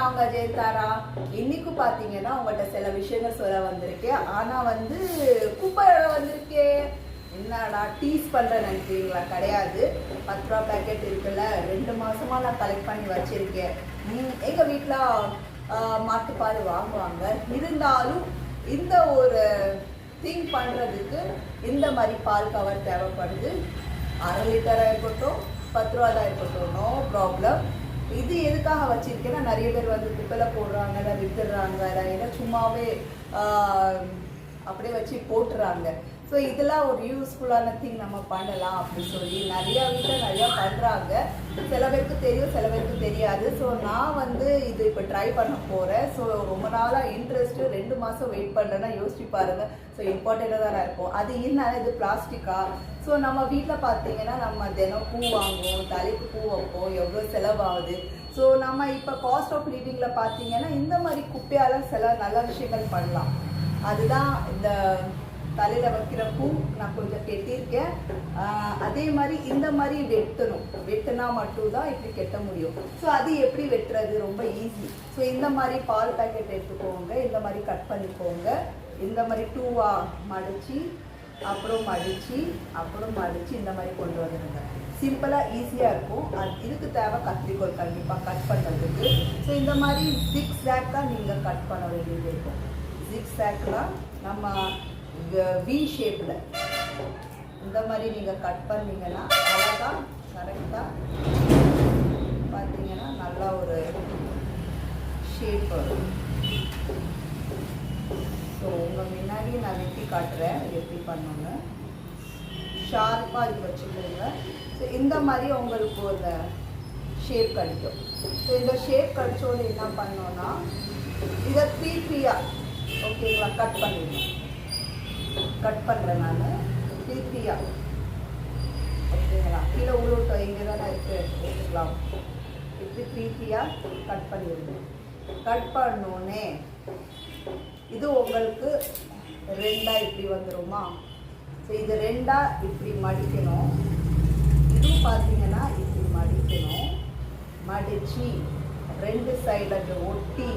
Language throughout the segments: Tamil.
நான் உங்க ஜெயந்தாரா. இன்னைக்கு பாத்தீங்கன்னா உங்கள்கிட்ட சில விஷயங்கள் சொல்ல வந்திருக்கேன். ஆனா வந்து குப்பை வந்திருக்கேன். என்னடா டீஸ் பண்றேன் நினைக்கிறீங்களா? கிடையாது. 10 ரூபா பேக்கெட் இருக்குல்ல, 2 மாசமா நான் கலெக்ட் பண்ணி வச்சிருக்கேன். எங்க வீட்டுல மாட்டுப்பால் வாங்குவாங்க. இருந்தாலும் இந்த ஒரு திங்க் பண்றதுக்கு இந்த மாதிரி பால் கவர் தேவைப்படுது. 1/2 லிட்டரா இருக்கட்டும், 10 ரூபா தான் இருக்கட்டும், நோ ப்ராப்ளம். இது எதுக்காக வச்சிருக்கேன்னா, நிறைய பேர் வந்து குப்பையில போடுறாங்க, இல்லை வித்துடுறாங்க, இல்லை சும்மாவே அப்படியே வச்சு போட்டுறாங்க. ஸோ இதெல்லாம் ஒரு யூஸ்ஃபுல்லான திங் நம்ம பண்ணலாம் அப்படின்னு சொல்லி நிறையா வீட்டில் நிறையா பண்ணுறாங்க. சில பேருக்கு தெரியும், சில பேருக்கு தெரியாது. ஸோ நான் வந்து இது இப்போ ட்ரை பண்ண போகிறேன். ஸோ ரொம்ப நாளாக இன்ட்ரெஸ்ட்டு, 2 மாதம் வெயிட் பண்ணுறேன்னா யோசிச்சு பாருங்கள். ஸோ இம்பார்ட்டண்ட்டாக தானே இருக்கும். அது என்ன, இது பிளாஸ்டிக்கா? ஸோ நம்ம வீட்டில் பார்த்தீங்கன்னா நம்ம தினம் பூ வாங்குவோம், தலைக்கு பூ வைப்போம், எவ்வளோ செலவாகுது. ஸோ நம்ம இப்போ காஸ்ட் ஆஃப் லிவிங்கில் பார்த்தீங்கன்னா இந்த மாதிரி குப்பையால் சில நல்ல விஷயங்கள் பண்ணலாம். அதுதான் இந்த தலையில் வைக்கிற பூ நான் கொஞ்சம் கெட்டியிருக்கேன். அதே மாதிரி இந்த மாதிரி வெட்டினா மட்டும்தான் இப்படி கெட்ட முடியும். ஸோ அது எப்படி வெட்டுறது? ரொம்ப ஈஸி. ஸோ இந்த மாதிரி பால் பேக்கெட் எடுத்துக்கோங்க, இந்த மாதிரி கட் பண்ணிக்கோங்க. இந்த மாதிரி 2ஆக மடித்து அப்புறம் மடித்து இந்த மாதிரி கொண்டு வந்துடுங்க. சிம்பிளாக ஈஸியாக இருக்கும். இதுக்கு தேவை கத்திரிக்கோள் கண்டிப்பாக கட் பண்ணுறதுக்கு. ஸோ இந்த மாதிரி ஜிக்ஸாக்காக நீங்கள் கட் பண்ண வேண்டியது இருக்கும். ஜிக்ஸாக்லாம் நம்ம வி ஷேப்பில் இந்த மாதிரி நீங்கள் கட் பண்ணிங்கன்னா அழகாக கரெக்டாக பார்த்தீங்கன்னா நல்லா ஒரு ஷேப் வரும். ஸோ உங்கள் முன்னாடி நான் வெட்டி காட்டுறேன் எப்படி பண்ணணுன்னு. ஷார்ப்பாக இது வச்சுக்கோங்க. ஸோ இந்த மாதிரி உங்களுக்கு ஒரு ஷேப் கிடைக்கும். ஸோ இந்த ஷேப் கிடைச்சோன்னு என்ன பண்ணோன்னா இதை 3-3ஆக ஓகேங்களா கட் பண்ணிடுவேன். கட் பண்ணுறேன் நான் 3-3ஆக. ஓகேங்களா? கீழே உள்ளூட்டம் இங்கே தானே எடுத்துக்கலாம். இப்படி 3-3ஆக கட் பண்ணிடுவேன். கட் பண்ணோன்னே இது உங்களுக்கு 2ஆக இப்படி வந்துடுமா? ஸோ இது 2ஆக இப்படி மடிக்கணும். இதுவும் பார்த்தீங்கன்னா இப்படி மடிக்கணும். மடித்து 2 சைடில் ஒட்டி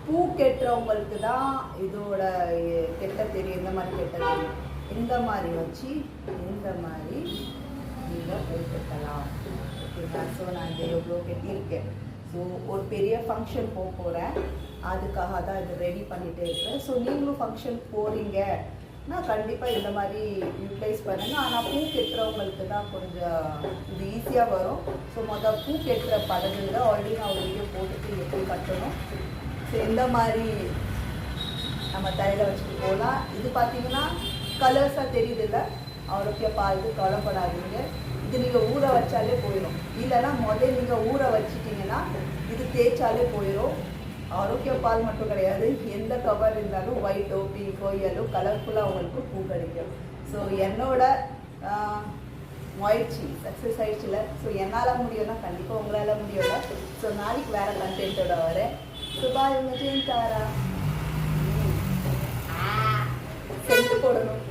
பூ கெட்டுறவங்களுக்கு தான் இதோட கெட்ட தெரியும். இந்த மாதிரி கெட்ட தெரியும். இந்த மாதிரி வச்சு இந்த மாதிரி நீங்கள் கட்டலாம். ஓகேங்களா? ஸோ நான் இங்கே எவ்வளோ கெட்டியிருக்கேன். ஸோ ஒரு பெரிய ஃபங்க்ஷன் போக போகிறேன். அதுக்காக தான் இது ரெடி பண்ணிகிட்டே இருக்கிறேன். ஸோ நீங்களும் ஃபங்க்ஷன் போகிறீங்கன்னா கண்டிப்பாக இந்த மாதிரி யூட்டிலைஸ் பண்ணுங்கள். ஆனால் பூ கெட்டுறவங்களுக்கு தான் கொஞ்சம் இது ஈஸியாக வரும். ஸோ பூ கெட்டுற படகுல ஆல்ரெடி நான் ஒரு வீடியோ போட்டுட்டு எப்படி கட்டணும். ஸோ இந்த மாதிரி நம்ம தலையில் வச்சுட்டு போகலாம். இது பார்த்தீங்கன்னா கலர்ஸாக தெரியுது இல்லை, ஆரோக்கிய பால் கவலைப்படாதீங்க. இது நீங்கள் ஊற வச்சாலே போயிடும். இல்லைன்னா முதல்ல நீங்கள் ஊற வச்சிட்டிங்கன்னா இது தேய்ச்சாலே போயிடும். ஆரோக்கிய பால் மட்டும் கிடையாது, எந்த கவர் இருந்தாலும் ஒயிட்டோ பிங்கோ எல்லோ கலர்ஃபுல்லாக உங்களுக்கு பூ கிடைக்கும். ஸோ என்னோட முயற்சி சக்ஸஸ் ஆயிடுச்சுல. ஸோ என்னால் முடியும்னா கண்டிப்பாக உங்களால் முடியல. ஸோ நாளைக்கு வேறு கண்டென்ட்டோட வரேன். சுபாய் ஜெயந்தாரா. சென்ட் போடணும்.